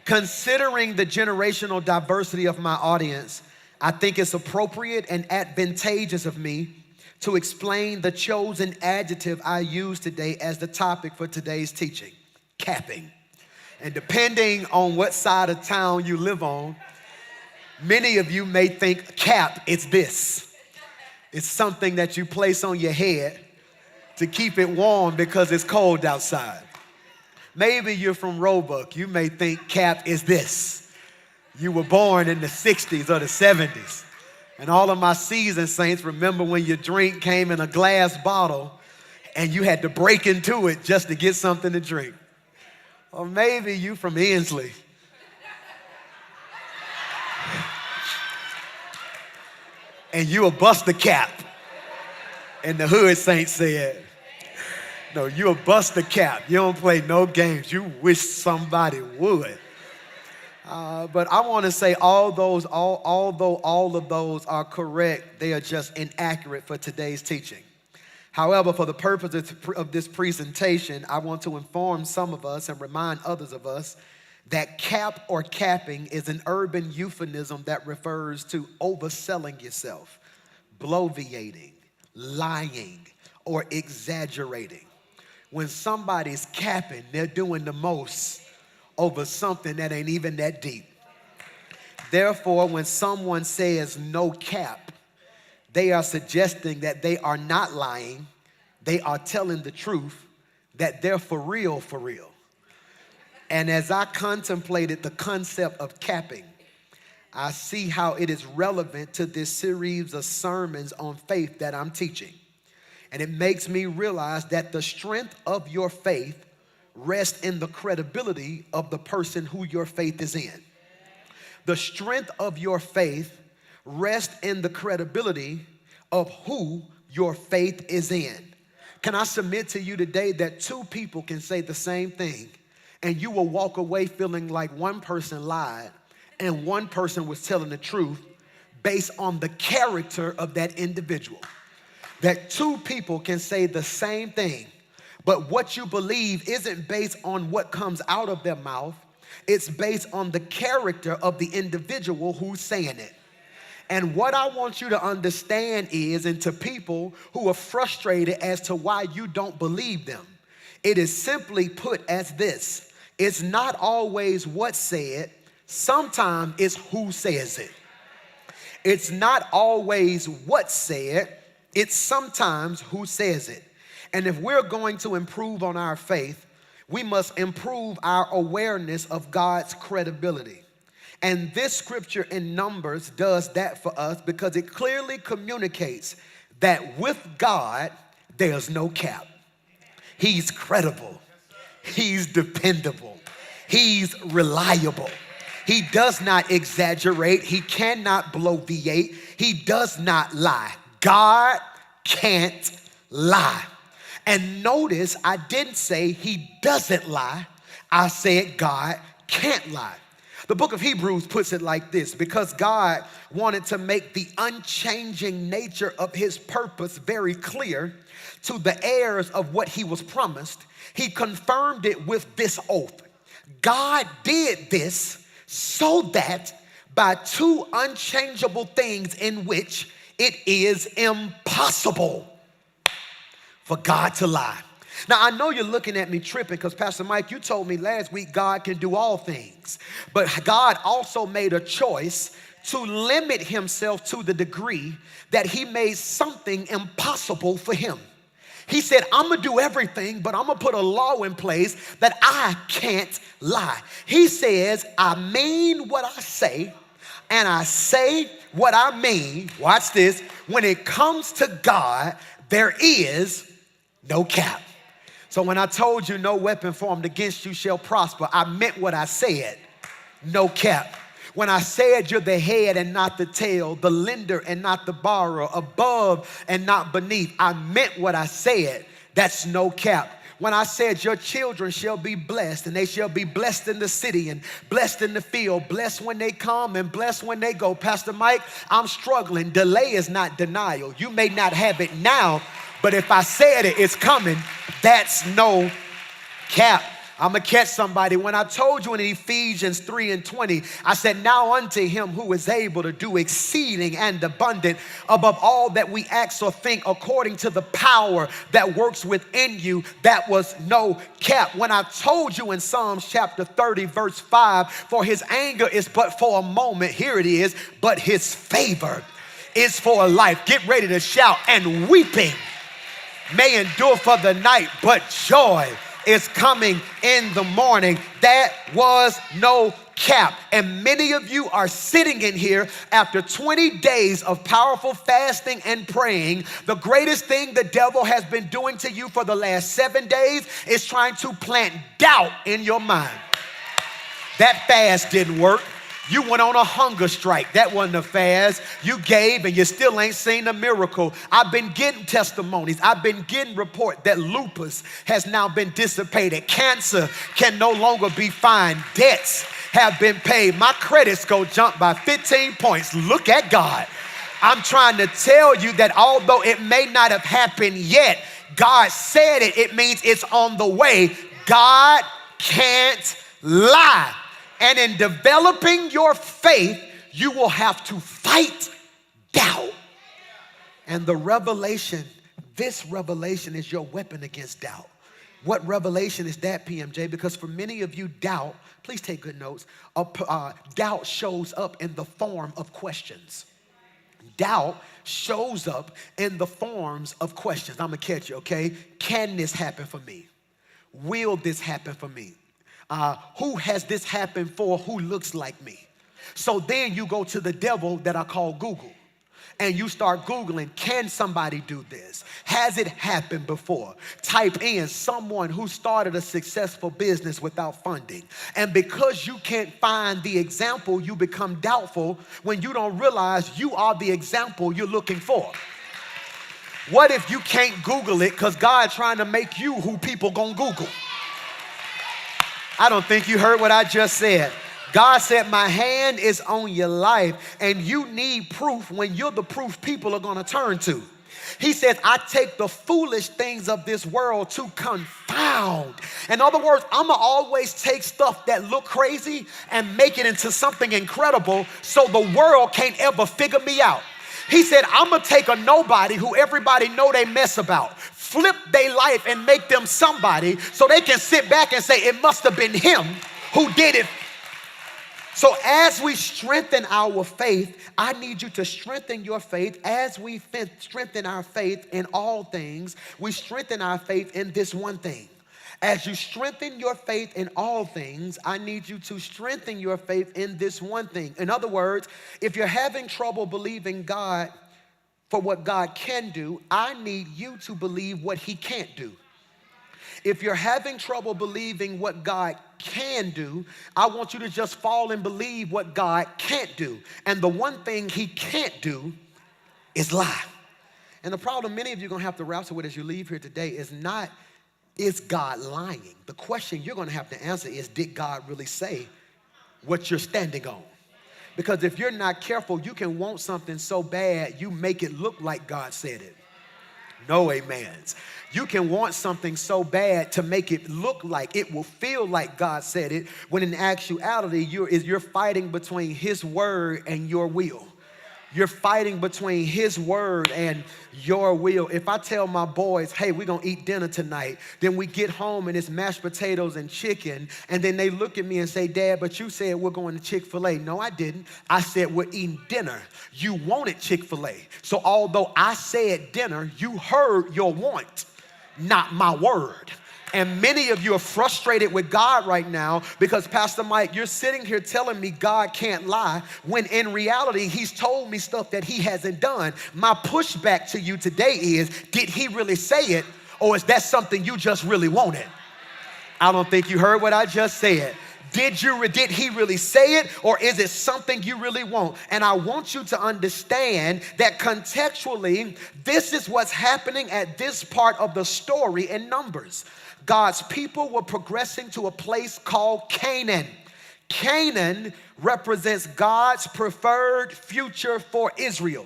Considering the generational diversity of my audience, I think it's appropriate and advantageous of me to explain the chosen adjective I use today as the topic for today's teaching, capping. And depending on what side of town you live on, many of you may think cap is this. It's something that you place on your head to keep it warm because it's cold outside. Maybe you're from Roebuck. You may think cap is this. You were born in the 60s or the 70s. And all of my seasoned saints remember when your drink came in a glass bottle and you had to break into it just to get something to drink. Or maybe you from Inslee. And you a buster cap. And the hood saint said, no, you a buster cap. You don't play no games. You wish somebody would. But I want to say although all of those are correct, they are just inaccurate for today's teaching. However, for the purpose of this presentation, I want to inform some of us and remind others of us that cap or capping is an urban euphemism that refers to overselling yourself, bloviating, lying, or exaggerating. When somebody's capping, they're doing the most over something that ain't even that deep. Therefore, when someone says no cap, they are suggesting that they are not lying, they are telling the truth, that they're for real, for real. And as I contemplated the concept of capping, I see how it is relevant to this series of sermons on faith that I'm teaching. And it makes me realize that the strength of your faith rests in the credibility of the person who your faith is in. The strength of your faith rests in the credibility of who your faith is in. Can I submit to you today that two people can say the same thing and you will walk away feeling like one person lied and one person was telling the truth based on the character of that individual? That two people can say the same thing, but what you believe isn't based on what comes out of their mouth. It's based on the character of the individual who's saying it. And what I want you to understand is, and to people who are frustrated as to why you don't believe them, it is simply put as this: it's not always what's said, sometimes it's who says it. It's not always what's said, it's sometimes who says it. And if we're going to improve on our faith, we must improve our awareness of God's credibility. And this scripture in Numbers does that for us because it clearly communicates that with God, there's no cap. He's credible. He's dependable. He's reliable. He does not exaggerate. He cannot bloviate. He does not lie. God can't lie. And notice I didn't say he doesn't lie. I said God can't lie. The book of Hebrews puts it like this: because God wanted to make the unchanging nature of his purpose very clear to the heirs of what he was promised, he confirmed it with this oath. God did this so that by two unchangeable things in which it is impossible for God to lie. Now, I know you're looking at me tripping because Pastor Mike, you told me last week God can do all things. But God also made a choice to limit himself to the degree that he made something impossible for him. He said, I'm going to do everything, but I'm going to put a law in place that I can't lie. He says, I mean what I say, and I say what I mean. Watch this. When it comes to God, there is no cap. So when I told you no weapon formed against you shall prosper, I meant what I said, no cap. When I said you're the head and not the tail, the lender and not the borrower, above and not beneath, I meant what I said. That's no cap. When I said your children shall be blessed, and they shall be blessed in the city and blessed in the field, blessed when they come and blessed when they go. Pastor Mike, I'm struggling. Delay is not denial. You may not have it now, but if I said it, it's coming. That's no cap. I'm going to catch somebody. When I told you in Ephesians 3:20, I said, now unto him who is able to do exceeding and abundant above all that we ask or think, according to the power that works within you, that was no cap. When I told you in Psalms chapter 30, verse 5, for his anger is but for a moment, here it is, but his favor is for a life. Get ready to shout. And weeping may endure for the night, but joy is coming in the morning. That was no cap. And many of you are sitting in here after 20 days of powerful fasting and praying. The greatest thing the devil has been doing to you for the last 7 days is trying to plant doubt in your mind. That fast didn't work. You went on a hunger strike. That wasn't a fast. You gave and you still ain't seen a miracle. I've been getting testimonies. I've been getting report that lupus has now been dissipated. Cancer can no longer be fined. Debts have been paid. My credit score jumped by 15 points. Look at God. I'm trying to tell you that although it may not have happened yet, God said it. It means it's on the way. God can't lie. And in developing your faith, you will have to fight doubt. And the revelation, this revelation is your weapon against doubt. What revelation is that, PMJ? Because for many of you, doubt, please take good notes, doubt shows up in the form of questions. Doubt shows up in the forms of questions. I'm going to catch you, okay? Can this happen for me? Will this happen for me? Who has this happened for who looks like me? So then you go to the devil that I call Google and you start Googling, can somebody do this? Has it happened before? Type in someone who started a successful business without funding. And because you can't find the example, you become doubtful when you don't realize you are the example you're looking for. What if you can't Google it because God's trying to make you who people gonna Google? I don't think you heard what I just said. God said, my hand is on your life, and you need proof when you're the proof people are going to turn to. He says, I take the foolish things of this world to confound. In other words, I'm going to always take stuff that look crazy and make it into something incredible so the world can't ever figure me out. He said, I'm going to take a nobody who everybody know they mess about, flip their life and make them somebody so they can sit back and say, it must have been him who did it. So as we strengthen our faith, I need you to strengthen your faith. As we strengthen our faith in all things, we strengthen our faith in this one thing. As you strengthen your faith in all things, I need you to strengthen your faith in this one thing. In other words, if you're having trouble believing God for what God can do, I need you to believe what he can't do. If you're having trouble believing what God can do, I want you to just fall and believe what God can't do. And the one thing he can't do is lie. And the problem many of you are going to have to wrestle with as you leave here today is not, is God lying? The question you're going to have to answer is, did God really say what you're standing on? Because if you're not careful, you can want something so bad, you make it look like God said it. No amens. You can want something so bad to make it look like, it will feel like God said it, when in actuality, you're fighting between his word and your will. You're fighting between his word and your will. If I tell my boys, hey, we're going to eat dinner tonight, then we get home and it's mashed potatoes and chicken, and then they look at me and say, Dad, but you said we're going to Chick-fil-A. No, I didn't. I said we're eating dinner. You wanted Chick-fil-A. So although I said dinner, you heard your want, not my word. And many of you are frustrated with God right now because, Pastor Mike, you're sitting here telling me God can't lie when in reality, he's told me stuff that he hasn't done. My pushback to you today is, did he really say it, or is that something you just really wanted? I don't think you heard what I just said. Did he really say it, or is it something you really want? And I want you to understand that contextually, this is what's happening at this part of the story in Numbers. God's people were progressing to a place called Canaan. Canaan represents God's preferred future for Israel.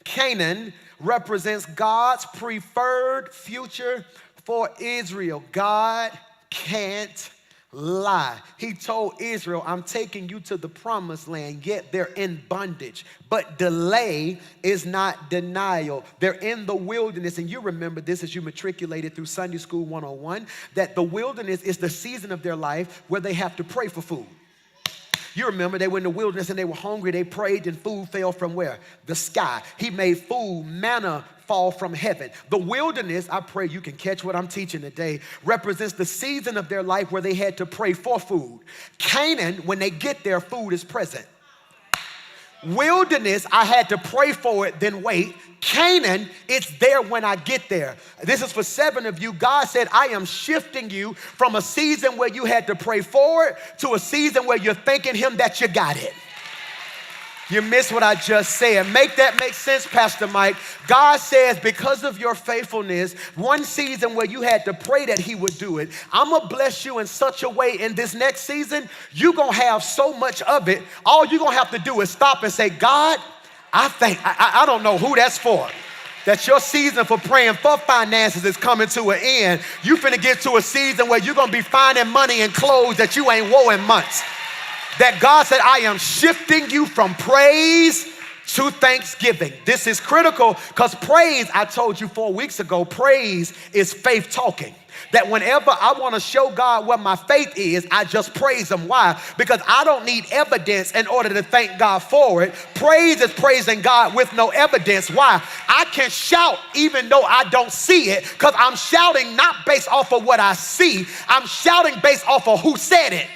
Canaan represents God's preferred future for Israel. God can't lie. He told Israel, I'm taking you to the promised land, yet they're in bondage. But delay is not denial. They're in the wilderness. And you remember this as you matriculated through Sunday School 101, that the wilderness is the season of their life where they have to pray for food. You remember they were in the wilderness and they were hungry. They prayed and food fell from where? The sky. He made food, manna fall from heaven. The wilderness, I pray you can catch what I'm teaching today, represents the season of their life where they had to pray for food. Canaan, when they get there, food is present. Wilderness, I had to pray for it, then wait. Canaan, it's there when I get there. This is for 7 of you. God said, I am shifting you from a season where you had to pray for it to a season where you're thanking him that you got it. You missed what I just said. Make that make sense, Pastor Mike. God says, because of your faithfulness, one season where you had to pray that he would do it, I'm going to bless you in such a way in this next season, you're going to have so much of it. All you're going to have to do is stop and say, God, I don't know who that's for. That your season for praying for finances is coming to an end. You finna get to a season where you're going to be finding money and clothes that you ain't wore in months. That God said, I am shifting you from praise to thanksgiving. This is critical because praise, I told you 4 weeks ago, praise is faith talking. That whenever I want to show God what my faith is, I just praise him. Why? Because I don't need evidence in order to thank God for it. Praise is praising God with no evidence. Why? I can shout even though I don't see it because I'm shouting not based off of what I see. I'm shouting based off of who said it.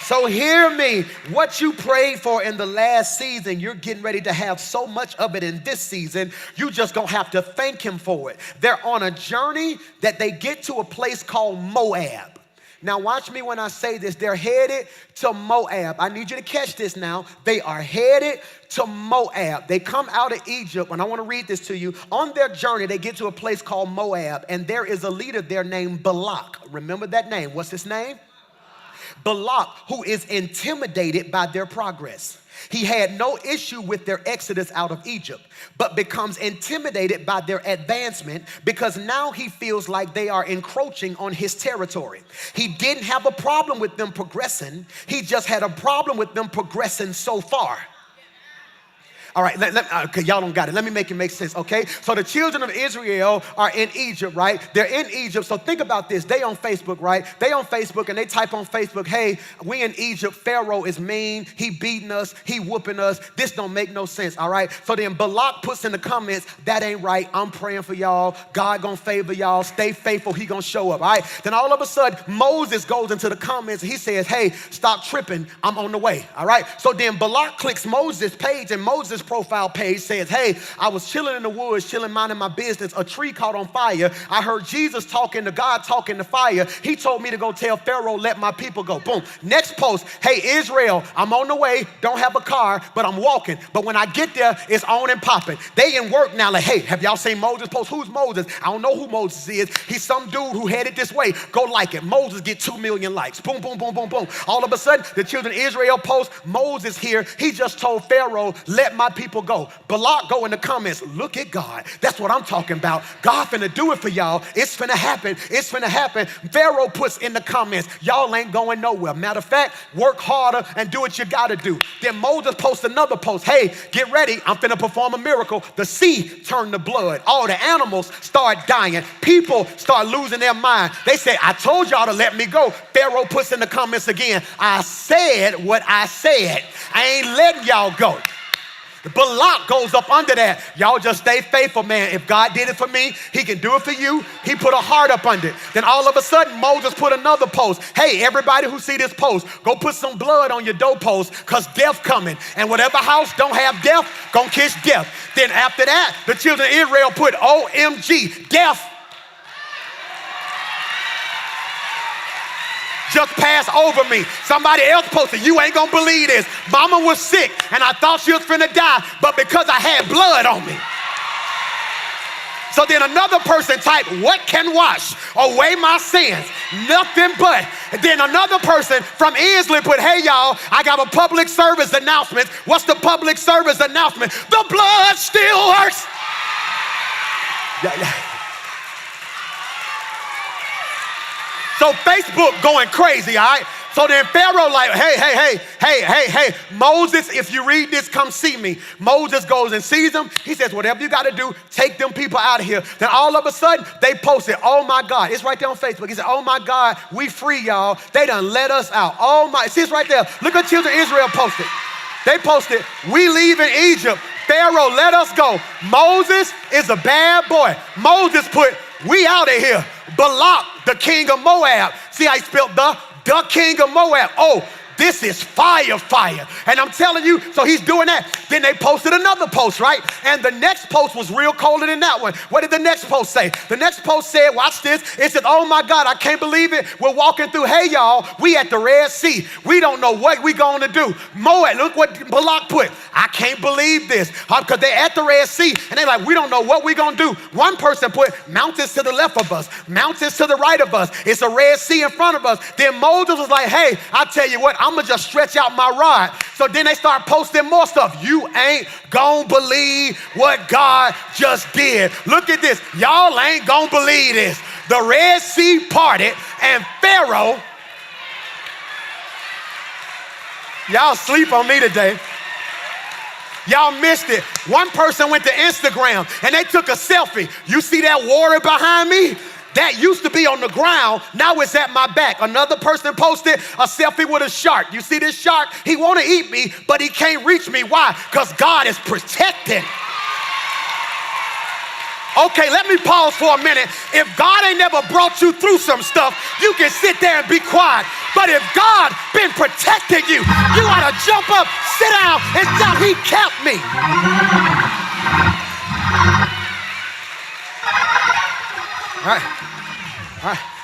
So hear me, what you prayed for in the last season, you're getting ready to have so much of it in this season, you just gonna have to thank him for it. They're on a journey that they get to a place called Moab. Now watch me when I say this, they're headed to Moab. I need you to catch this now. They are headed to Moab. They come out of Egypt, and I wanna read this to you. On their journey, they get to a place called Moab, and there is a leader there named Balak. Remember that name, what's his name? Balak, who is intimidated by their progress. He had no issue with their exodus out of Egypt, but becomes intimidated by their advancement because now he feels like they are encroaching on his territory. He didn't have a problem with them progressing. He just had a problem with them progressing so far. All right, okay, y'all don't got it. Let me make it make sense, okay? So the children of Israel are in Egypt, right? They're in Egypt. So think about this. They on Facebook, right? They on Facebook and they type on Facebook, hey, we in Egypt. Pharaoh is mean. He beating us. He whooping us. This don't make no sense, all right? So then Balak puts in the comments, that ain't right. I'm praying for y'all. God gonna favor y'all. Stay faithful. He gonna show up, all right? Then all of a sudden, Moses goes into the comments and he says, hey, stop tripping. I'm on the way, all right? So then Balak clicks Moses' page and Moses' profile page says, hey, I was chilling in the woods, chilling, minding my business. A tree caught on fire. I heard Jesus talking to God, talking to fire. He told me to go tell Pharaoh, let my people go. Boom. Next post, hey, Israel, I'm on the way. Don't have a car, but I'm walking. But when I get there, it's on and popping. They in work now like, hey, have y'all seen Moses post? Who's Moses? I don't know who Moses is. He's some dude who headed this way. Go like it. Moses get 2 million likes. Boom, boom, boom, boom, boom. All of a sudden, the children of Israel post, Moses here. He just told Pharaoh, let my people go. Balak go in the comments, look at God. That's what I'm talking about. God finna do it for y'all. It's finna happen. It's finna happen. Pharaoh puts in the comments, y'all ain't going nowhere. Matter of fact, work harder and do what you gotta do. Then Moses posts another post, hey, get ready. I'm finna perform a miracle. The sea turned to blood. All the animals start dying. People start losing their mind. They say, I told y'all to let me go. Pharaoh puts in the comments again, I said what I said. I ain't letting y'all go. Balak goes up under that. Y'all just stay faithful, man. If God did it for me, he can do it for you. He put a heart up under it. Then all of a sudden, Moses put another post. Hey, everybody who see this post, go put some blood on your doorpost because death coming. And whatever house don't have death, gonna kiss death. Then after that, the children of Israel put OMG, death. Just passed over me. Somebody else posted, you ain't gonna believe this. Mama was sick and I thought she was finna die, but because I had blood on me. So then another person typed, what can wash away my sins? Nothing but. And then another person from Inslee put, hey y'all, I got a public service announcement. What's the public service announcement? The blood still works. So Facebook going crazy, all right? So then Pharaoh like, hey, Moses, if you read this, come see me. Moses goes and sees him. He says, whatever you got to do, take them people out of here. Then all of a sudden, they posted, oh my God. It's right there on Facebook. He said, oh my God, we free, y'all. They done let us out. Oh my, see, it's right there. Look what children of Israel posted. They posted, we leave in Egypt. Pharaoh, let us go. Moses is a bad boy. Moses put, we out of here. Balak, the king of Moab. See how he spelled the king of Moab. Oh, this is fire. And I'm telling you, so he's doing that. Then they posted another post, right? And the next post was real colder than that one. What did the next post say? The next post said, watch this. It said, oh my God, I can't believe it. We're walking through. Hey, y'all, we at the Red Sea. We don't know what we going to do. Moab, look what Balak put. I can't believe this. Because they're at the Red Sea. And they're like, we don't know what we going to do. One person put mountains to the left of us, mountains to the right of us. It's a Red Sea in front of us. Then Moses was like, hey, I'll tell you what, I'm going to just stretch out my rod. So then they start posting more stuff. You ain't gonna believe what God just did. Look at this. Y'all ain't gonna believe this. The Red Sea parted and Pharaoh, y'all sleep on me today. Y'all missed it. One person went to Instagram and they took a selfie. You see that water behind me? That used to be on the ground, now it's at my back. Another person posted a selfie with a shark. You see this shark? He want to eat me, but he can't reach me. Why? Because God is protecting. Okay, let me pause for a minute. If God ain't never brought you through some stuff, you can sit there and be quiet. But if God been protecting you, you ought to jump up, sit down, and shout, he kept me. All right.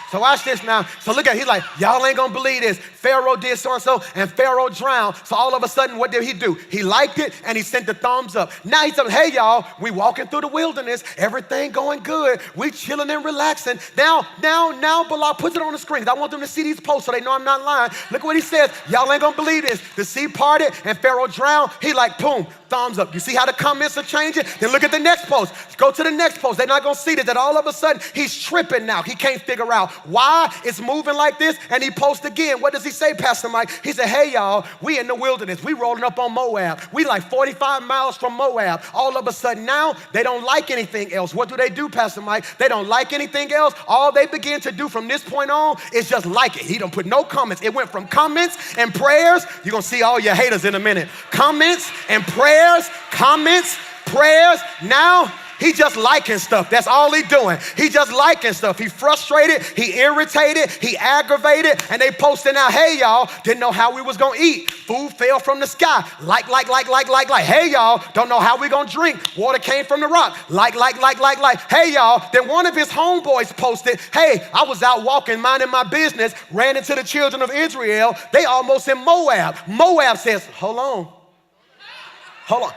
So watch this now. So look at it. He's like, y'all ain't gonna believe this. Pharaoh did so-and-so and Pharaoh drowned. So all of a sudden, what did he do? He liked it and he sent the thumbs up. Now he's saying, hey y'all, we walking through the wilderness. Everything going good. We chilling and relaxing. Now Balak puts it on the screen. I want them to see these posts so they know I'm not lying. Look what he says. Y'all ain't gonna believe this. The sea parted and Pharaoh drowned. He like, boom, thumbs up. You see how the comments are changing? Then look at the next post. Go to the next post. They're not gonna see this. That all of a sudden he's tripping now. He can't figure out why it's moving like this. And he posts again. What does he say, Pastor Mike? He said, hey y'all, we in the wilderness. We rolling up on Moab. We like 45 miles from Moab. All of a sudden now they don't like anything else. What do, Pastor Mike? They don't like anything else. All they begin to do from this point on is just like it. He don't put no comments. It went from comments and prayers. You're gonna see all your haters in a minute. Comments and prayers, comments, prayers. Now he just liking stuff. That's all he doing. He just liking stuff. He frustrated, he irritated, he aggravated, and they posting out, hey y'all, didn't know how we was gonna eat. Food fell from the sky. Like. Hey y'all, don't know how we gonna drink. Water came from the rock. Like. Hey y'all, then one of his homeboys posted, hey, I was out walking, minding my business, ran into the children of Israel. They almost in Moab. Moab says, hold on.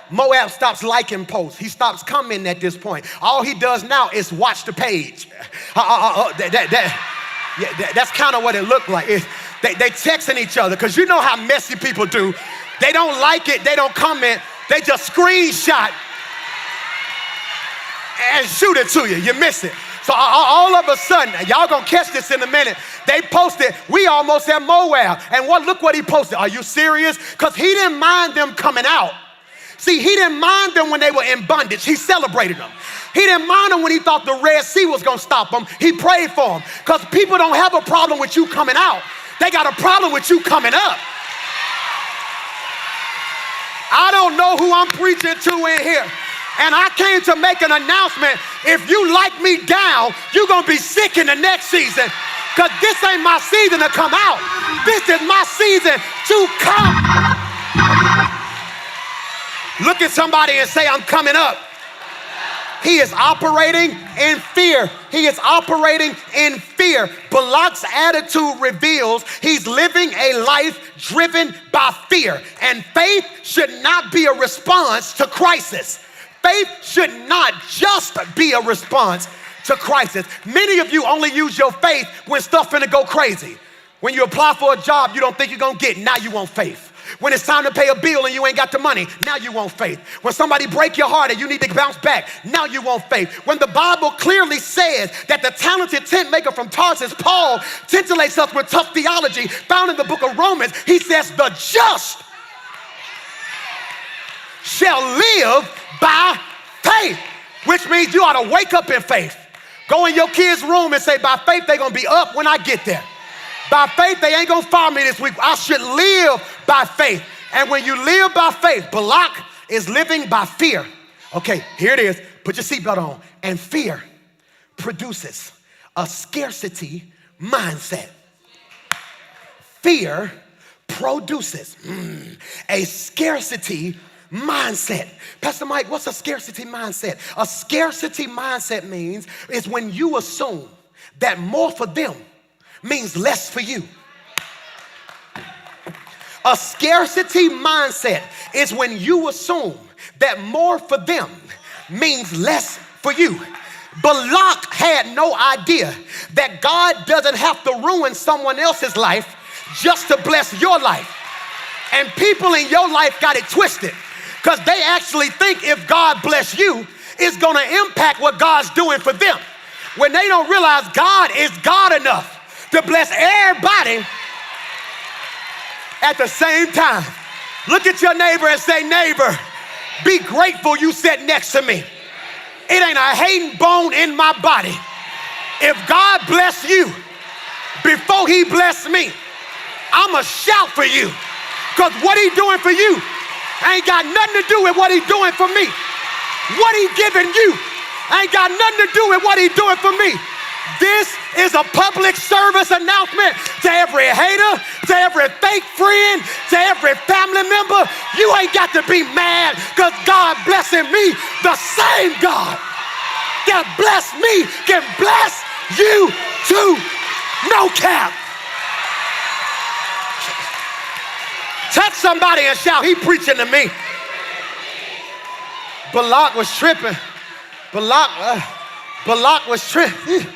Moab stops liking posts. He stops commenting at this point. All he does now is watch the page. That's kind of what it looked like. They texting each other because you know how messy people do. They don't like it. They don't comment. They just screenshot and shoot it to you. You miss it. So all of a sudden, y'all gonna catch this in a minute. They posted, we almost at Moab. And look what he posted. Are you serious? Because he didn't mind them coming out. See, he didn't mind them when they were in bondage. He celebrated them. He didn't mind them when he thought the Red Sea was going to stop them. He prayed for them. Because people don't have a problem with you coming out. They got a problem with you coming up. I don't know who I'm preaching to in here. And I came to make an announcement. If you like me down, you're going to be sick in the next season. Because this ain't my season to come out. This is my season to come. Look at somebody and say, I'm coming up. He is operating in fear. He is operating in fear. Balak's attitude reveals he's living a life driven by fear. And faith should not be a response to crisis. Faith should not just be a response to crisis. Many of you only use your faith when stuff finna go crazy. When you apply for a job you don't think you're gonna get, now you want faith. When it's time to pay a bill and you ain't got the money, now you want faith. When somebody break your heart and you need to bounce back, now you want faith. When the Bible clearly says that the talented tent maker from Tarsus, Paul, titillates us with tough theology found in the book of Romans, he says the just shall live by faith, which means you ought to wake up in faith. Go in your kids' room and say, by faith, they're going to be up when I get there. By faith, they ain't going to fire me this week. I should live by faith. And when you live by faith, Balak is living by fear. Okay, here it is. Put your seatbelt on. And fear produces a scarcity mindset. Fear produces a scarcity mindset. Pastor Mike, what's a scarcity mindset? A scarcity mindset means is when you assume that more for them means less for you. A scarcity mindset is when you assume that more for them means less for you. Balak had no idea that God doesn't have to ruin someone else's life just to bless your life. And people in your life got it twisted because they actually think if God bless you, it's going to impact what God's doing for them. When they don't realize God is God enough to bless everybody at the same time. Look at your neighbor and say, neighbor, be grateful you sit next to me. It ain't a hating bone in my body. If God bless you before he blessed me, I'ma shout for you. Because what he doing for you ain't got nothing to do with what he doing for me. What he giving you ain't got nothing to do with what he doing for me. This is a public service announcement to every hater, to every fake friend, to every family member. You ain't got to be mad because God blessing me. The same God that blessed me can bless you too. No cap. Touch somebody and shout, he preaching to me. Balak was tripping. Balak was tripping.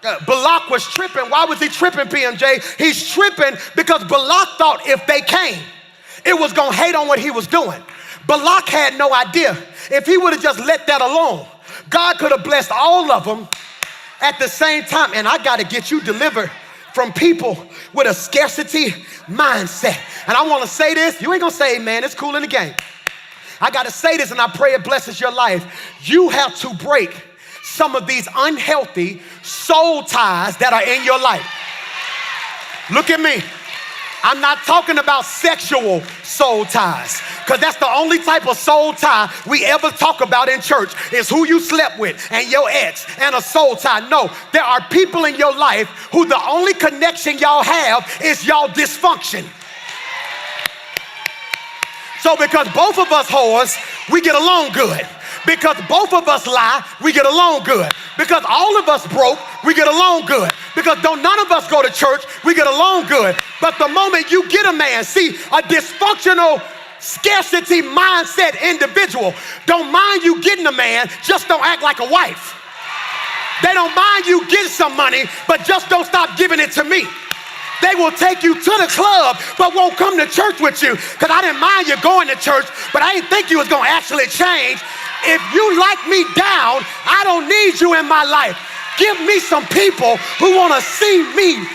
Balak was tripping. Why was he tripping, PMJ? He's tripping because Balak thought if they came, it was going to hate on what he was doing. Balak had no idea. If he would have just let that alone, God could have blessed all of them at the same time. And I got to get you delivered from people with a scarcity mindset. And I want to say this. You ain't going to say amen. It's cool in the game. I got to say this, and I pray it blesses your life. You have to break some of these unhealthy soul ties that are in your life. Look at me. I'm not talking about sexual soul ties, because that's the only type of soul tie we ever talk about in church is who you slept with and your ex and a soul tie. No, there are people in your life who the only connection y'all have is y'all dysfunction. So because both of us whores, we get along good. Because both of us lie, we get along good. Because all of us broke, we get along good. Because none of us go to church, we get along good. But the moment you get a man, see, a dysfunctional scarcity mindset individual don't mind you getting a man, just don't act like a wife. They don't mind you getting some money, but just don't stop giving it to me. They will take you to the club, but won't come to church with you. Because I didn't mind you going to church, but I didn't think you was going to actually change. If you like me down, I don't need you in my life. Give me some people who want to see me.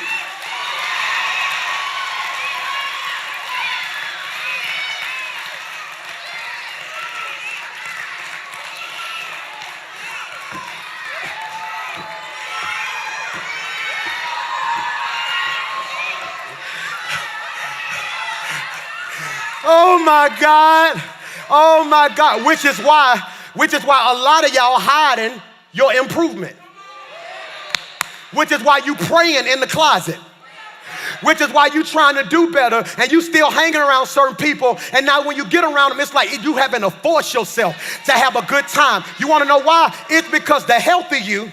Oh my God. Oh my God. Which is why a lot of y'all hiding your improvement. Which is why you praying in the closet. Which is why you trying to do better and you still hanging around certain people, and now when you get around them, it's like you having to force yourself to have a good time. You want to know why? It's because the healthy you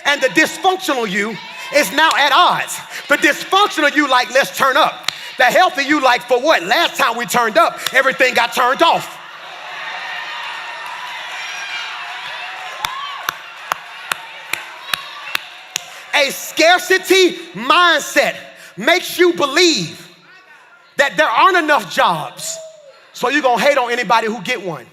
and the dysfunctional you is now at odds. The dysfunctional you like, let's turn up. The healthy you like, for what? Last time we turned up, everything got turned off. A scarcity mindset makes you believe That there aren't enough jobs, so you're gonna hate on anybody who get one.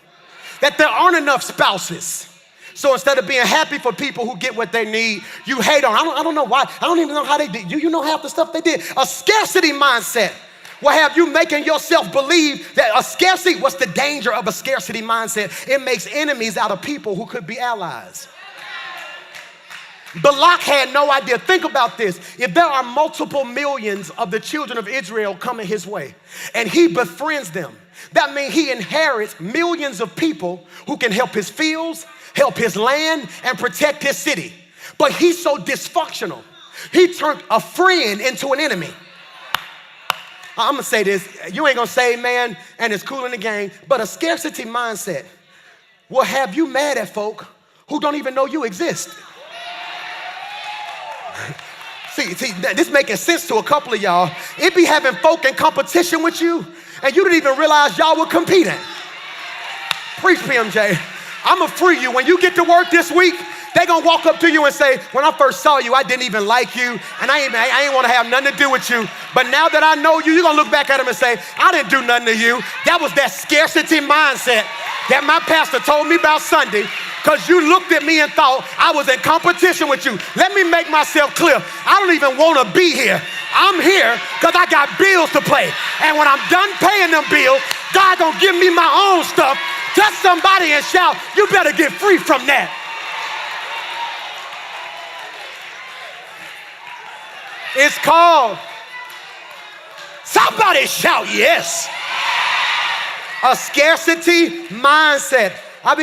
That there aren't enough spouses, so instead of being happy for people who get what they need, you hate on. I don't know why. I don't even know how they did. You know half the stuff they did. A scarcity mindset will have you making yourself believe that a scarcity, what's the danger of a scarcity mindset? It makes enemies out of people who could be allies. Balak had no idea. Think about this. If there are multiple millions of the children of Israel coming his way, and he befriends them, that means he inherits millions of people who can help his fields, help his land, and protect his city. But he's so dysfunctional. He turned a friend into an enemy. I'm gonna say this. You ain't gonna say amen, and it's cool in the game, but a scarcity mindset will have you mad at folk who don't even know you exist. See, this making sense to a couple of y'all. It be having folk in competition with you, and you didn't even realize y'all were competing. Preach, PMJ. I'ma free you. When you get to work this week, they gonna walk up to you and say, when I first saw you, I didn't even like you, and I ain't wanna have nothing to do with you. But now that I know you, you're gonna look back at them and say, I didn't do nothing to you. That was that scarcity mindset that my pastor told me about Sunday, because you looked at me and thought I was in competition with you. Let me make myself clear. I don't even wanna be here. I'm here because I got bills to pay. And when I'm done paying them bills, God gonna give me my own stuff. Touch somebody and shout, you better get free from that. It's called, somebody shout yes. A scarcity mindset. I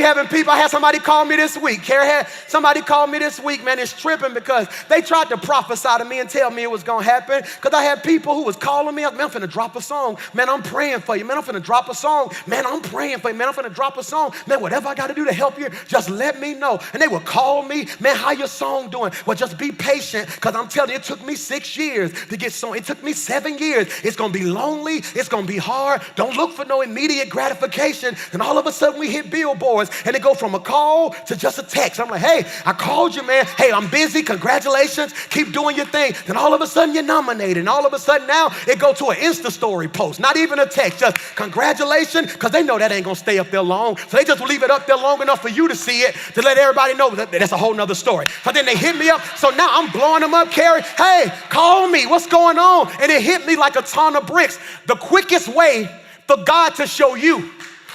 had somebody call me this week. Carrie had somebody call me this week, man. It's tripping because they tried to prophesy to me and tell me it was gonna happen. Because I had people who was calling me up, man, I'm finna drop a song. Man, I'm praying for you. Man, I'm finna drop a song. Man, I'm praying for you. Man, I'm finna drop a song. Man, whatever I gotta do to help you, just let me know. And they would call me, man, how your song doing? Well, just be patient, because I'm telling you, it took me 6 years to get song. It took me 7 years. It's gonna be lonely. It's gonna be hard. Don't look for no immediate gratification. And all of a sudden we hit billboards, and it go from a call to just a text. I'm like, hey, I called you, man. Hey, I'm busy. Congratulations. Keep doing your thing. Then all of a sudden you're nominated. And all of a sudden now it go to an Insta story post. Not even a text, just congratulations, because they know that ain't gonna stay up there long. So they just leave it up there long enough for you to see it, to let everybody know that that's a whole nother story. So then they hit me up. So now I'm blowing them up, Carrie. Hey, call me. What's going on? And it hit me like a ton of bricks. The quickest way for God to show you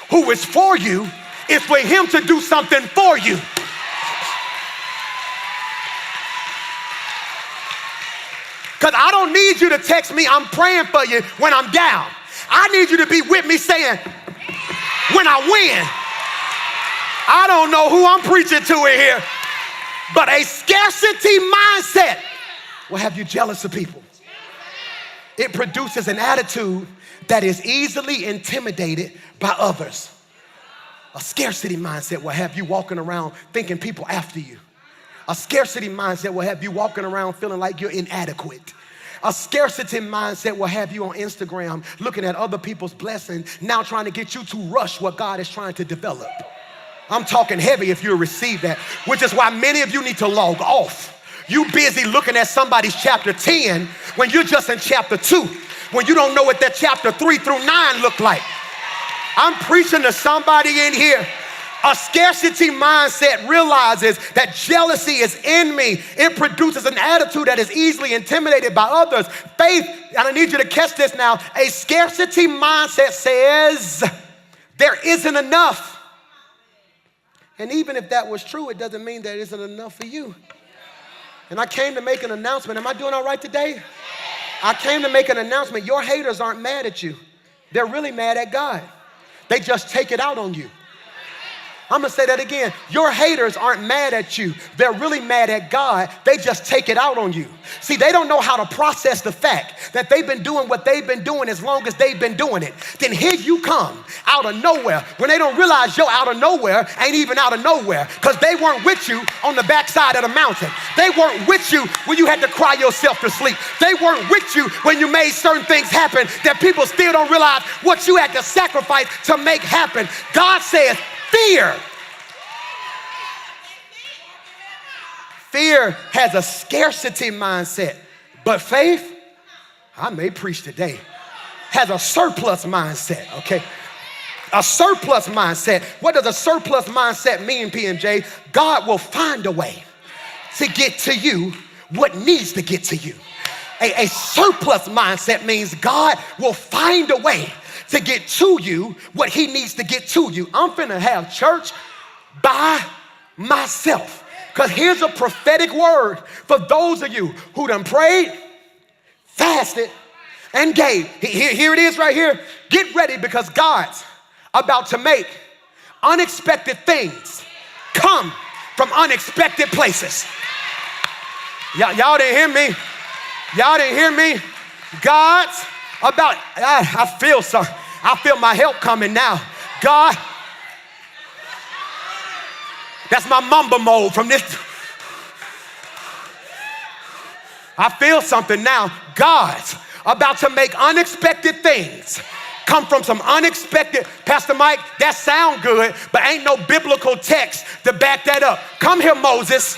who is for you is for him to do something for you. Because I don't need you to text me, I'm praying for you when I'm down. I need you to be with me saying, when I win. I don't know who I'm preaching to in here, but a scarcity mindset will have you jealous of people. It produces an attitude that is easily intimidated by others. A scarcity mindset will have you walking around thinking people after you. A scarcity mindset will have you walking around feeling like you're inadequate. A scarcity mindset will have you on Instagram looking at other people's blessings, now trying to get you to rush what God is trying to develop. I'm talking heavy if you receive that, which is why many of you need to log off. You busy looking at somebody's chapter 10 when you're just in chapter 2, when you don't know what that chapter 3 through 9 look like. I'm preaching to somebody in here. A scarcity mindset realizes that jealousy is in me. It produces an attitude that is easily intimidated by others. Faith, and I need you to catch this now, a scarcity mindset says there isn't enough. And even if that was true, it doesn't mean there isn't enough for you. And I came to make an announcement. Am I doing all right today? I came to make an announcement. Your haters aren't mad at you. They're really mad at God. They just take it out on you. I'm gonna say that again. Your haters aren't mad at you. They're really mad at God. They just take it out on you. See, they don't know how to process the fact that they've been doing what they've been doing as long as they've been doing it. Then here you come out of nowhere when they don't realize you're out of nowhere ain't even out of nowhere, because they weren't with you on the backside of the mountain. They weren't with you when you had to cry yourself to sleep. They weren't with you when you made certain things happen that people still don't realize what you had to sacrifice to make happen. God says, fear. Fear has a scarcity mindset, but faith, I may preach today. has a surplus mindset, okay? A surplus mindset. What does a surplus mindset mean, P&J? God will find a way to get to you what needs to get to you. A surplus mindset means God will find a way to get to you what he needs to get to you. I'm finna have church by myself. Because here's a prophetic word for those of you who done prayed, fasted, and gave. Here it is right here. Get ready because God's about to make unexpected things come from unexpected places. Y'all didn't hear me. Y'all didn't hear me. God's about, I feel my help coming now. God, that's my mumble mode from this. I feel something now. God's about to make unexpected things come from some unexpected. Pastor Mike, that sound good, but ain't no biblical text to back that up. Come here, Moses.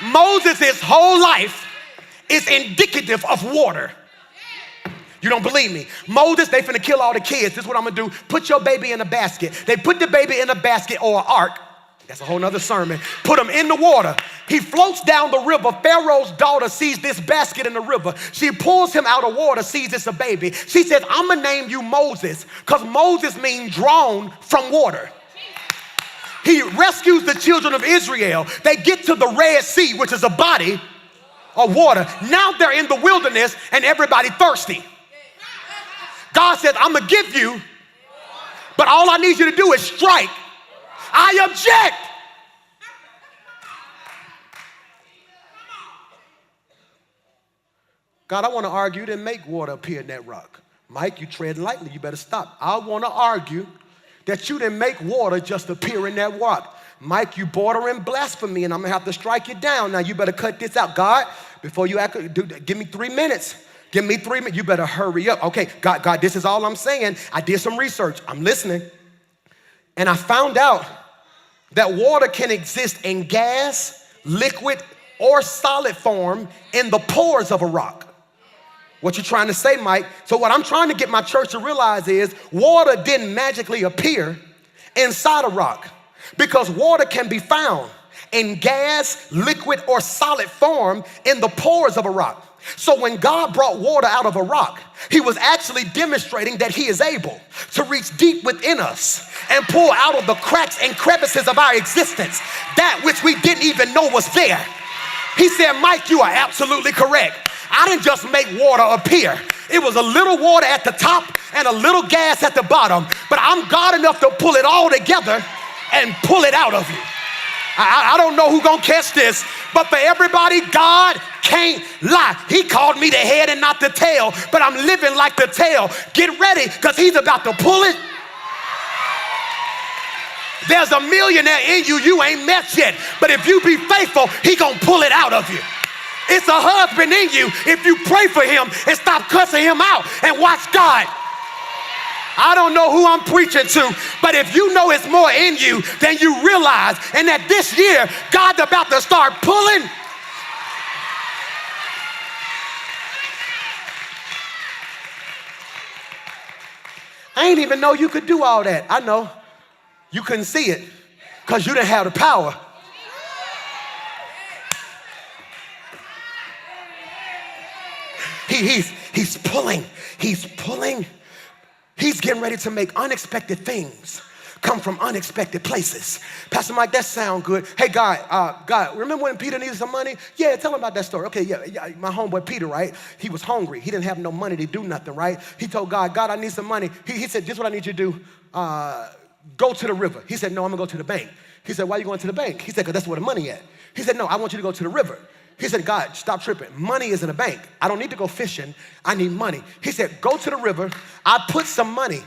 Moses' whole life is indicative of water. You don't believe me? Moses, they finna kill all the kids. This is what I'm gonna do. Put your baby in a basket. They put the baby in a basket or an ark. That's a whole nother sermon. Put him in the water. He floats down the river. Pharaoh's daughter sees this basket in the river. She pulls him out of water, sees it's a baby. She says, I'm gonna name you Moses, because Moses means drawn from water. He rescues the children of Israel. They get to the Red Sea, which is a body of water. Now they're in the wilderness and everybody thirsty. God says, I'm gonna give you, but all I need you to do is strike. I object. God, I want to argue you didn't make water appear in that rock. Mike, you tread lightly. You better stop. I want to argue that you didn't make water just appear in that rock. Mike, you bordering blasphemy, and I'm going to have to strike you down. Now, you better cut this out. God, before you act, give me 3 minutes. Give me 3 minutes. You better hurry up. Okay, God, this is all I'm saying. I did some research. I'm listening. And I found out that water can exist in gas, liquid, or solid form in the pores of a rock. What you trying to say, Mike? So what I'm trying to get my church to realize is water didn't magically appear inside a rock, because water can be found in gas, liquid, or solid form in the pores of a rock. So when God brought water out of a rock, he was actually demonstrating that he is able to reach deep within us and pull out of the cracks and crevices of our existence that which we didn't even know was there. He said, Mike, you are absolutely correct. I didn't just make water appear. It was a little water at the top and a little gas at the bottom, but I'm God enough to pull it all together and pull it out of you. I don't know who's gonna catch this, but for everybody, God can't lie. He called me the head and not the tail, but I'm living like the tail. Get ready, because he's about to pull it. There's a millionaire in you you ain't met yet, but if you be faithful, he gonna pull it out of you. It's a husband in you if you pray for him and stop cussing him out and watch God. I don't know who I'm preaching to, but if you know it's more in you than you realize, and that this year, God's about to start pulling. I ain't even know you could do all that. I know. You couldn't see it because you didn't have the power. He's pulling. He's getting ready to make unexpected things come from unexpected places. Pastor Mike, that sound good. Hey, God, remember when Peter needed some money? Yeah, tell him about that story. Okay, yeah, my homeboy Peter, right? He was hungry. He didn't have no money to do nothing, right? He told God, I need some money. He said, this is what I need you to do. Go to the river. He said, no, I'm gonna go to the bank. He said, why are you going to the bank? He said, because that's where the money at. He said, no, I want you to go to the river. He said, God, stop tripping. Money is in a bank. I don't need to go fishing. I need money. He said, go to the river. I put some money.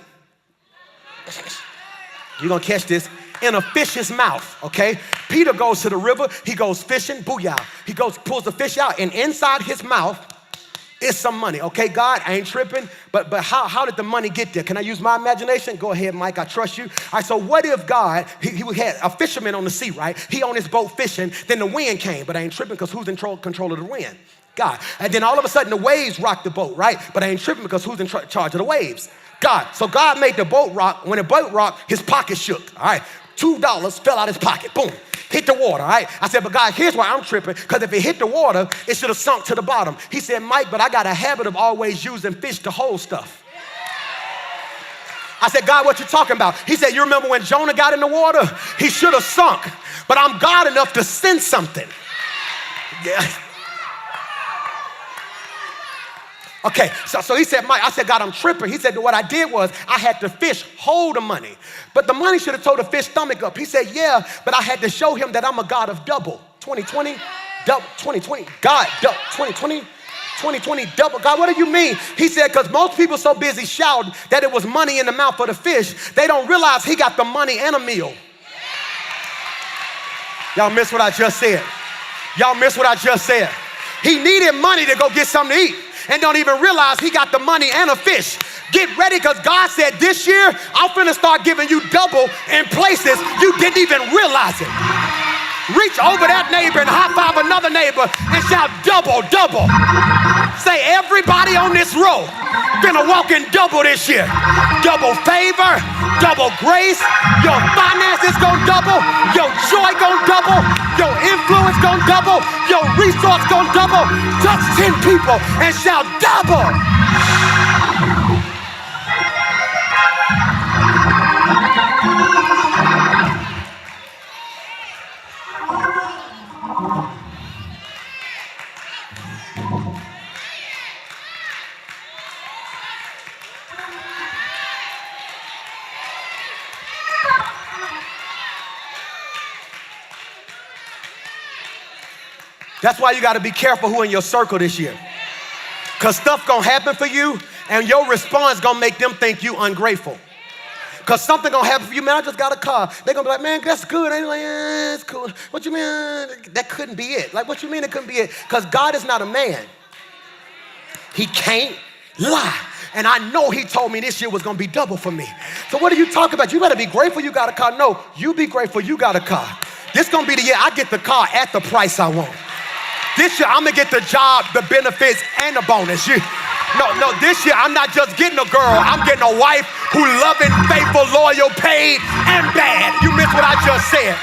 You're going to catch this in a fish's mouth, okay? Peter goes to the river. He goes fishing. Booyah. He goes, pulls the fish out, and inside his mouth is some money. Okay, God, I ain't tripping, but how did the money get there? Can I use my imagination? Go ahead, Mike, I trust you. All right, so what if God, he had a fisherman on the sea, right? He on his boat fishing, then the wind came, but I ain't tripping because who's in control of the wind? God. And then all of a sudden the waves rock the boat, right? But I ain't tripping because who's in charge of the waves? God. So God made the boat rock. When the boat rocked, his pocket shook, all right? $2 fell out his pocket, boom, hit the water, all right? I said, but God, here's why I'm tripping, because if it hit the water, it should have sunk to the bottom. He said, Mike, but I got a habit of always using fish to hold stuff. I said, God, what you talking about? He said, you remember when Jonah got in the water? He should have sunk, but I'm God enough to send something. Yeah. Okay, so he said, Mike, I said, God, I'm tripping. He said, what I did was I had the fish hold the money, but the money should have told the fish stomach up. He said, yeah, but I had to show him that I'm a God of double. 2020, double, 2020, God, double, 2020, 2020, double. God, what do you mean? He said, because most people so busy shouting that it was money in the mouth of the fish, they don't realize he got the money and a meal. Y'all miss what I just said. Y'all miss what I just said. He needed money to go get something to eat and don't even realize he got the money and a fish. Get ready, because God said this year, I'm finna start giving you double in places you didn't even realize it. Reach over that neighbor and high five another neighbor and shout double, double. Say, everybody on this row finna walk in double this year. Double favor, double grace, your finances gon' double, your joy gon' double, your influence gon' double, your resource gon' double. Touch 10 people and shout double. That's why you got to be careful who in your circle this year. Because stuff going to happen for you, and your response going to make them think you ungrateful. Because something going to happen for you. Man, I just got a car. They're going to be like, man, that's good. And like, yeah, it's cool. What you mean? That couldn't be it. Like, what you mean it couldn't be it? Because God is not a man. He can't lie. And I know he told me this year was going to be double for me. So what are you talking about? You better be grateful you got a car. No, you be grateful you got a car. This going to be the year I get the car at the price I want. This year, I'm gonna get the job, the benefits, and the bonus. No, this year, I'm not just getting a girl, I'm getting a wife who loving, faithful, loyal, paid, and bad. You missed what I just said.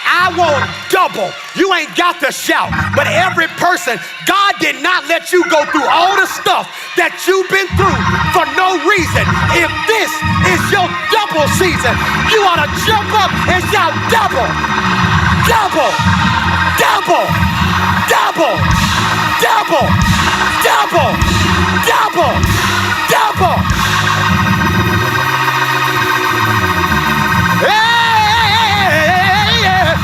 I want double. You ain't got to shout, but every person, God did not let you go through all the stuff that you've been through for no reason. If this is your double season, you ought to jump up and shout double, double, double. Double, double, double, double, double. Hey, yeah.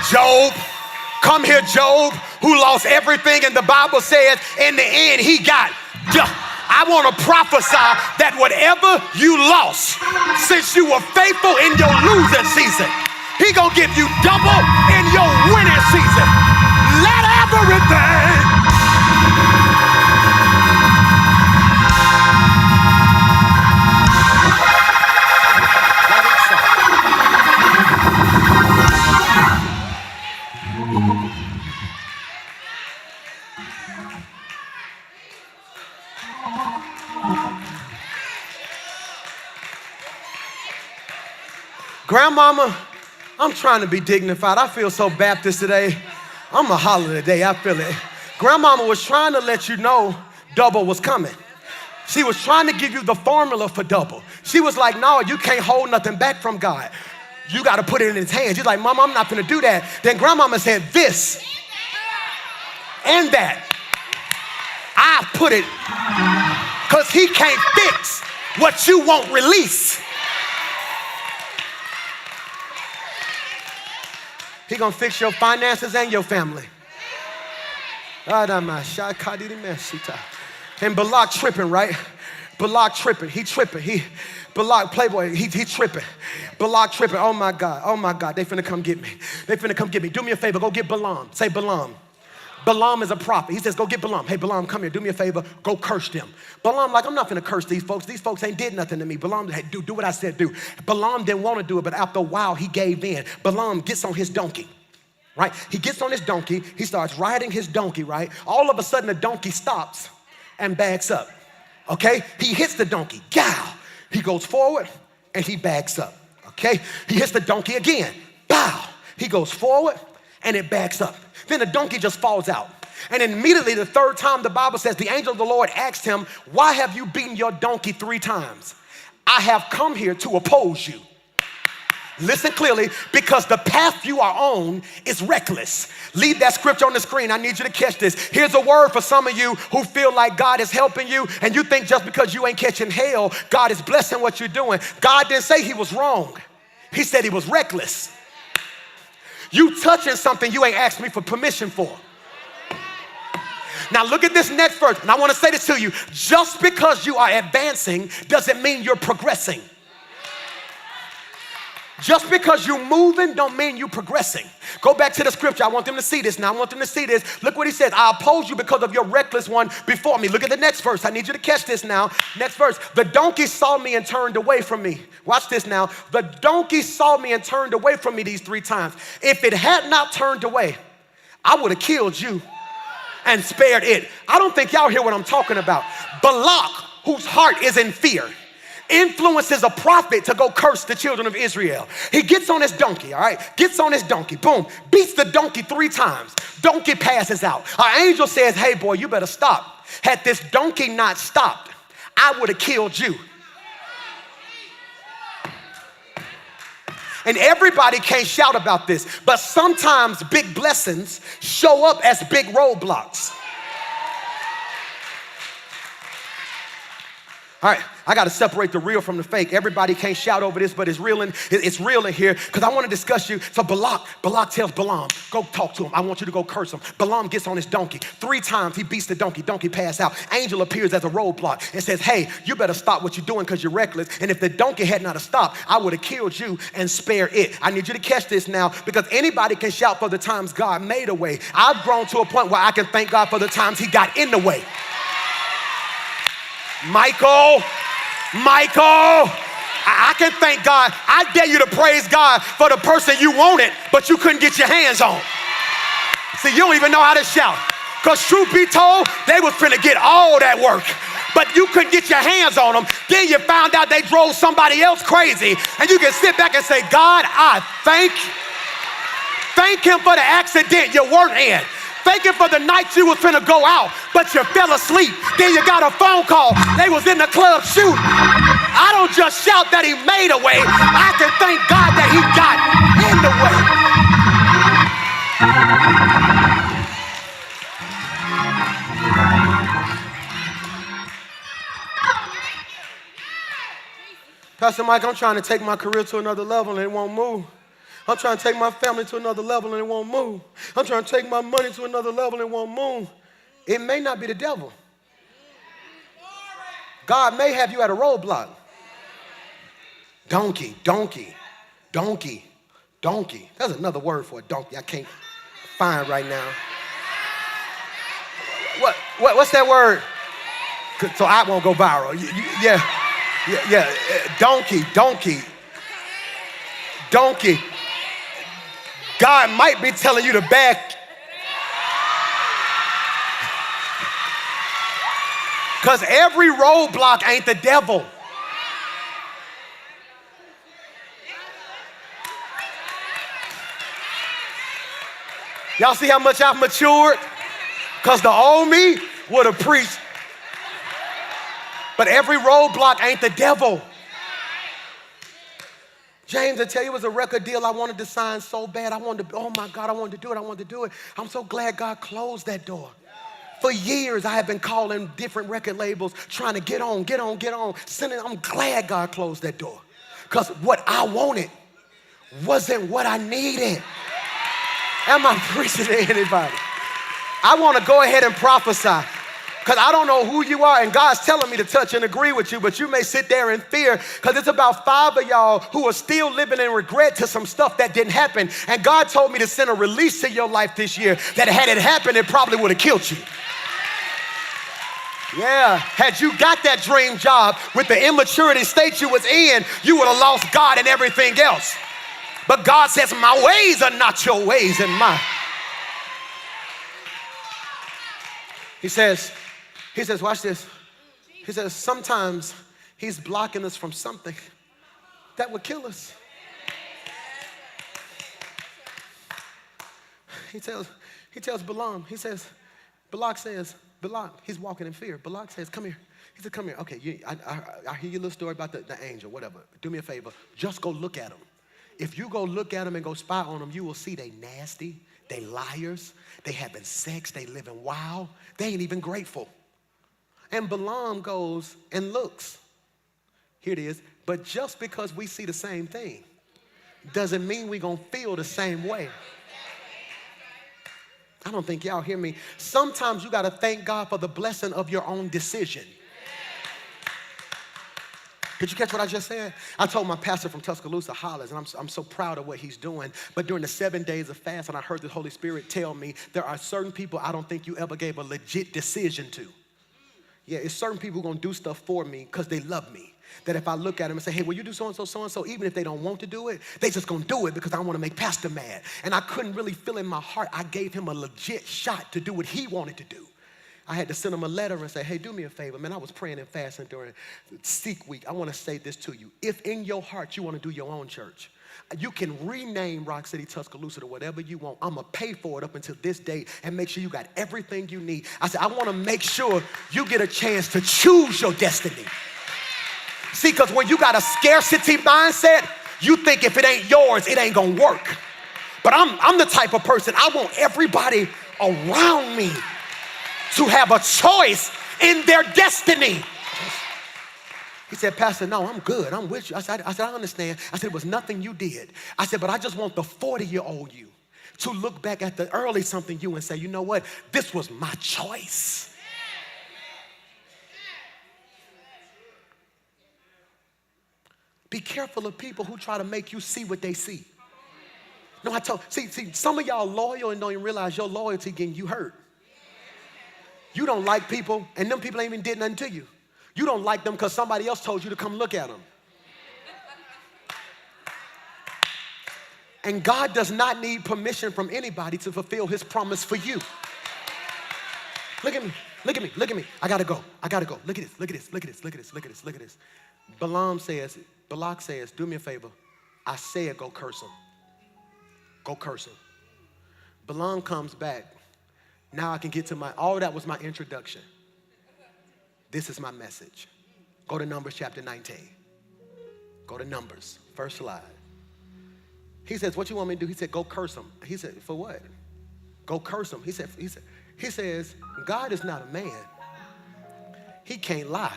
Job, come here, Job, who lost everything, and the Bible says in the end he got. I want to prophesy that whatever you lost, since you were faithful in your losing season, he gonna give you double in your winning season. Let everything. Grandmama, I'm trying to be dignified. I feel so Baptist today. I'm a holler today, I feel it. Grandmama was trying to let you know double was coming. She was trying to give you the formula for double. She was like, no, you can't hold nothing back from God. You got to put it in his hands. You're like, Mama, I'm not going to do that. Then Grandmama said this and that. I put it, because he can't fix what you won't release. He gonna fix your finances and your family. And Balak tripping, right? Balak tripping. He tripping. Balak, playboy, he tripping. Balak tripping. Oh my God. They finna come get me. They finna come get me. Do me a favor, go get Balaam. Say Balaam. Balaam is a prophet. He says, go get Balaam. Hey, Balaam, come here. Do me a favor. Go curse them. Balaam like, I'm not finna curse these folks. These folks ain't did nothing to me. Balaam, hey, do what I said do. Balaam didn't want to do it, but after a while, he gave in. Balaam gets on his donkey, right? He gets on his donkey. He starts riding his donkey, right? All of a sudden, the donkey stops and backs up, okay? He hits the donkey. Gow. He goes forward and he backs up, okay? He hits the donkey again. Bow. He goes forward and it backs up. Then the donkey just falls out. And immediately the third time, the Bible says, the angel of the Lord asked him, why have you beaten your donkey 3 times? I have come here to oppose you. Listen clearly, because the path you are on is reckless. Leave that scripture on the screen. I need you to catch this. Here's a word for some of you who feel like God is helping you, and you think just because you ain't catching hell, God is blessing what you're doing. God didn't say he was wrong. He said he was reckless. You touching something you ain't asked me for permission for. Now look at this next verse, and I want to say this to you. Just because you are advancing doesn't mean you're progressing. Just because you're moving don't mean you're progressing. Go back to the scripture. I want them to see this now. I want them to see this. Look what he says. I oppose you because of your reckless one before me. Look at the next verse. I need you to catch this now. Next verse. The donkey saw me and turned away from me. Watch this now. The donkey saw me and turned away from me these 3 times. If it had not turned away, I would have killed you and spared it. I don't think y'all hear what I'm talking about. Balak, whose heart is in fear, influences a prophet to go curse the children of Israel. He gets on his donkey, all right? Gets on his donkey, boom, beats the donkey 3 times. Donkey passes out. Our angel says, hey boy, you better stop. Had this donkey not stopped, I would have killed you. And everybody can't shout about this, but sometimes big blessings show up as big roadblocks. All right, I got to separate the real from the fake. Everybody can't shout over this, but it's real in here because I want to discuss you. So Balak tells Balaam, go talk to him. I want you to go curse him. Balaam gets on his donkey. 3 times he beats the donkey. Donkey pass out. Angel appears as a roadblock and says, hey, you better stop what you're doing because you're reckless. And if the donkey had not stopped, I would have killed you and spared it. I need you to catch this now because anybody can shout for the times God made a way. I've grown to a point where I can thank God for the times he got in the way. Michael, I can thank God. I dare you to praise God for the person you wanted, but you couldn't get your hands on. See, you don't even know how to shout. Because truth be told, they was finna get all that work, but you couldn't get your hands on them. Then you found out they drove somebody else crazy, and you can sit back and say, God, I thank him for the accident you weren't in. Thank him for the night you was finna go out, but you fell asleep. Then you got a phone call. They was in the club shooting. I don't just shout that he made a way. I can thank God that he got in the way. Pastor Mike, I'm trying to take my career to another level and it won't move. I'm trying to take my family to another level and it won't move. I'm trying to take my money to another level and it won't move. It may not be the devil. God may have you at a roadblock. Donkey. That's another word for a donkey I can't find right now. What's that word? So I won't go viral. Yeah. Donkey. God might be telling you to back. Because every roadblock ain't the devil. Y'all see how much I've matured? Because the old me would have preached. But every roadblock ain't the devil. James, I tell you, it was a record deal I wanted to sign so bad. Oh my God, I wanted to do it. I'm so glad God closed that door. For years, I have been calling different record labels, trying to get on. I'm glad God closed that door. Because what I wanted wasn't what I needed. Am I preaching to anybody? I want to go ahead and prophesy. Because I don't know who you are, and God's telling me to touch and agree with you, but you may sit there in fear because it's about 5 of y'all who are still living in regret to some stuff that didn't happen. And God told me to send a release to your life this year that had it happened, it probably would have killed you. Yeah, had you got that dream job with the immaturity state you was in, you would have lost God and everything else. But God says, my ways are not your ways and mine. He says, watch this. He says, sometimes he's blocking us from something that would kill us. He tells Balaam, Balak says, he's walking in fear. Balak says, come here. He said, come here. Okay, I hear your little story about the angel, whatever. Do me a favor. Just go look at him. If you go look at them and go spy on them, you will see they nasty, they liars, they having sex, they living wild, they ain't even grateful. And Balaam goes and looks. Here it is. But just because we see the same thing doesn't mean we gonna feel the same way. I don't think y'all hear me. Sometimes you gotta thank God for the blessing of your own decision. Did you catch what I just said? I told my pastor from Tuscaloosa, Hollis, and I'm so proud of what he's doing. But during the 7 days of fast, and I heard the Holy Spirit tell me, there are certain people I don't think you ever gave a legit decision to. Yeah, it's certain people who are gonna do stuff for me because they love me. That if I look at them and say, hey, will you do so-and-so, even if they don't want to do it, they just gonna do it because I wanna make pastor mad. And I couldn't really feel in my heart, I gave him a legit shot to do what he wanted to do. I had to send him a letter and say, hey, do me a favor. Man, I was praying and fasting during Seek Week. I want to say this to you. If in your heart you want to do your own church, you can rename Rock City Tuscaloosa to whatever you want. I'm going to pay for it up until this date and make sure you got everything you need. I said, I want to make sure you get a chance to choose your destiny. See, because when you got a scarcity mindset, you think if it ain't yours, it ain't going to work. But I'm the type of person, I want everybody around me to have a choice in their destiny. He said, Pastor, no, I'm good. I'm with you. I said, I understand. I said, it was nothing you did. I said, but I just want the 40-year-old you to look back at the early something you and say, you know what? This was my choice. Be careful of people who try to make you see what they see. No, see, some of y'all loyal and don't even realize your loyalty getting you hurt. You don't like people, and them people ain't even did nothing to you. You don't like them because somebody else told you to come look at them. And God does not need permission from anybody to fulfill his promise for you. Look at me, look at me, look at me. I gotta go. Look at this, look at this, look at this, look at this, look at this, look at this. Balak says, do me a favor. I said go curse him. Go curse him. Balaam comes back. Now I can get to all that was my introduction. This is my message. Go to Numbers chapter 19. Go to Numbers, first slide. He says, what you want me to do? He said, go curse him. He said, for what? Go curse him. He says, God is not a man. He can't lie.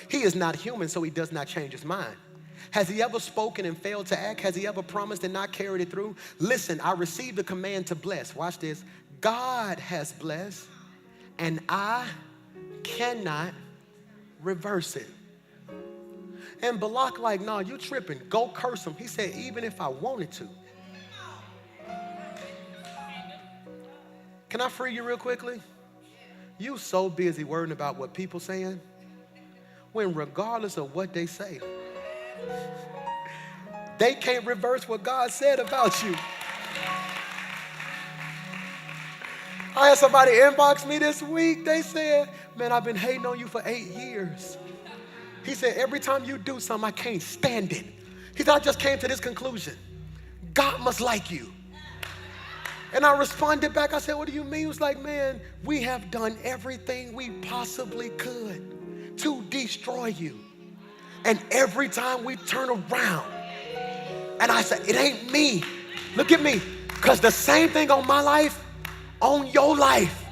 He is not human, so he does not change his mind. Has he ever spoken and failed to act? Has he ever promised and not carried it through? Listen, I received the command to bless. Watch this. God has blessed, and I cannot reverse it. And Balak like, no, you tripping. Go curse him. He said, even if I wanted to. Can I free you real quickly? You so busy worrying about what people saying, when regardless of what they say, they can't reverse what God said about you. I had somebody inbox me this week. They said, man, I've been hating on you for 8 years. He said, every time you do something, I can't stand it. He said, I just came to this conclusion. God must like you. And I responded back. I said, what do you mean? He was like, man, we have done everything we possibly could to destroy you. And every time we turn around, and I said, it ain't me. Look at me. Because the same thing on my life, on your life.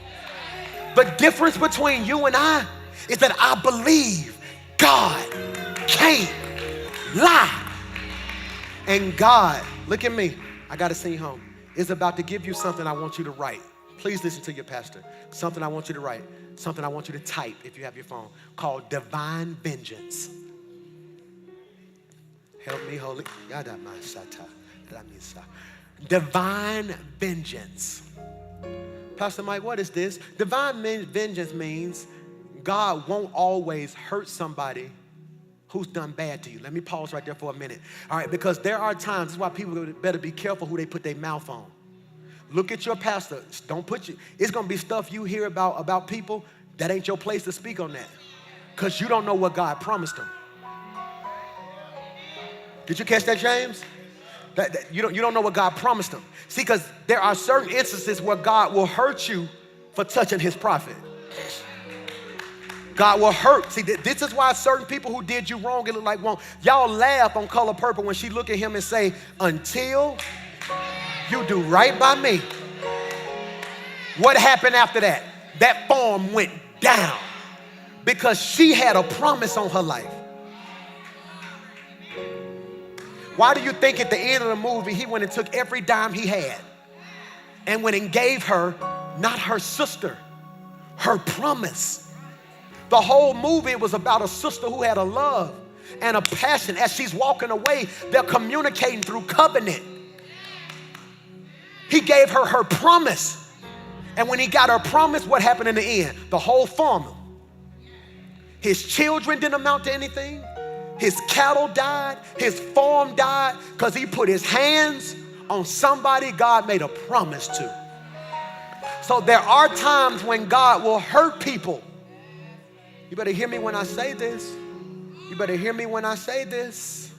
The difference between you and I is that I believe God can't lie. And God, look at me, I gotta sing home, is about to give you something I want you to write. Please listen to your pastor. Something I want you to write, something I want you to type if you have your phone, called divine vengeance. Help me, Holy. Divine vengeance. Pastor Mike, what is this? Divine vengeance means God won't always hurt somebody who's done bad to you. Let me pause right there for a minute. All right, because there are times, this is why people better be careful who they put their mouth on. Look at your pastor. It's going to be stuff you hear about people that ain't your place to speak on that, because you don't know what God promised them. Did you catch that, James? You don't know what God promised them. See, because there are certain instances where God will hurt you for touching his prophet. God will hurt. See, this is why certain people who did you wrong, it look like wrong. Y'all laugh on Color Purple when she look at him and say, until you do right by me. What happened after that? That farm went down because she had a promise on her life. Why do you think at the end of the movie, he went and took every dime he had and went and gave her, not her sister, her promise? The whole movie was about a sister who had a love and a passion. As she's walking away, they're communicating through covenant. He gave her her promise. And when he got her promise, what happened in the end? The whole farm. His children didn't amount to anything. His cattle died. His farm died because he put his hands on somebody God made a promise to. So there are times when God will hurt people. You better hear me when I say this. You better hear me when I say this.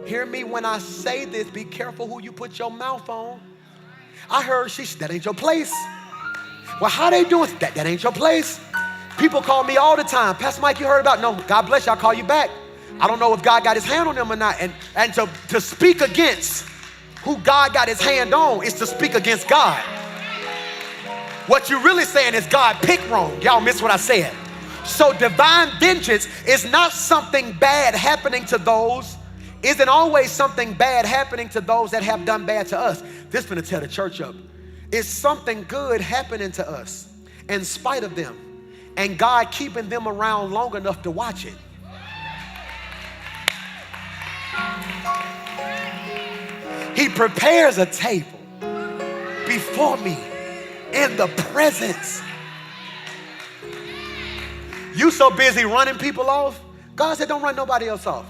Hear me when I say this. Be careful who you put your mouth on. I heard that ain't your place. Well, how they doing? That ain't your place. People call me all the time. Pastor Mike, you heard about? No, God bless you, I'll call you back. I don't know if God got his hand on them or not. And to speak against who God got his hand on is to speak against God. What you're really saying is God picked wrong. Y'all missed what I said. So divine vengeance is not something bad happening to those, isn't always something bad happening to those that have done bad to us. This is going to tear the church up. It's something good happening to us in spite of them, and God keeping them around long enough to watch it. He prepares a table before me in the presence. You so busy running people off. God said, don't run nobody else off.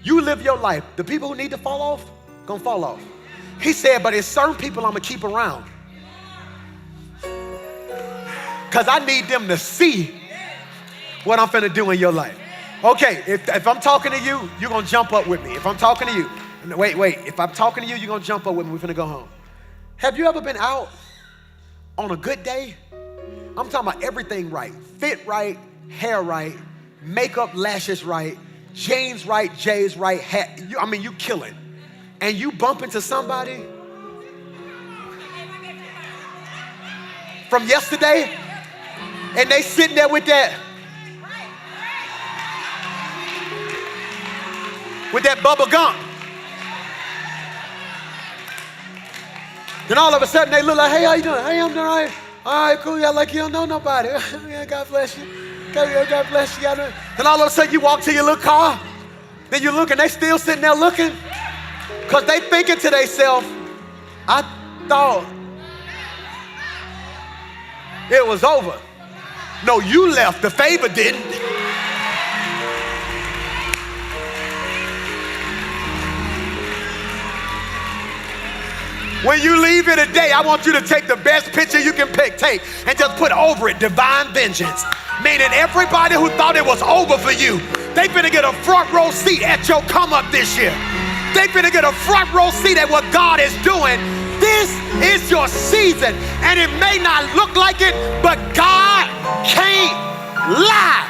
You live your life. The people who need to fall off, gonna fall off. He said, but there's certain people I'm gonna keep around, because I need them to see what I'm finna do in your life. Okay, if I'm talking to you, you're gonna jump up with me. If I'm talking to you, wait, if I'm talking to you, you're gonna jump up with me. We're finna go home. Have you ever been out on a good day? I'm talking about everything right. Fit right, hair right, makeup, lashes right, jeans right, J's right, hat. You killing. And you bump into somebody from yesterday, and they sitting there with that bubble gum. Then all of a sudden they look like, hey, how you doing? Hey, I'm doing all right. All right, cool. Yeah, like you don't know nobody. Yeah, God bless you. God bless you. Then all of a sudden you walk to your little car. Then you look and they still sitting there looking, because they thinking to themselves, I thought it was over. No, you left. The favor didn't. When you leave here today, I want you to take the best picture you can take and just put over it divine vengeance. Meaning everybody who thought it was over for you, they finna get a front row seat at your come up this year. They finna get a front row seat at what God is doing. This is your season, and it may not look like it, but God can't lie.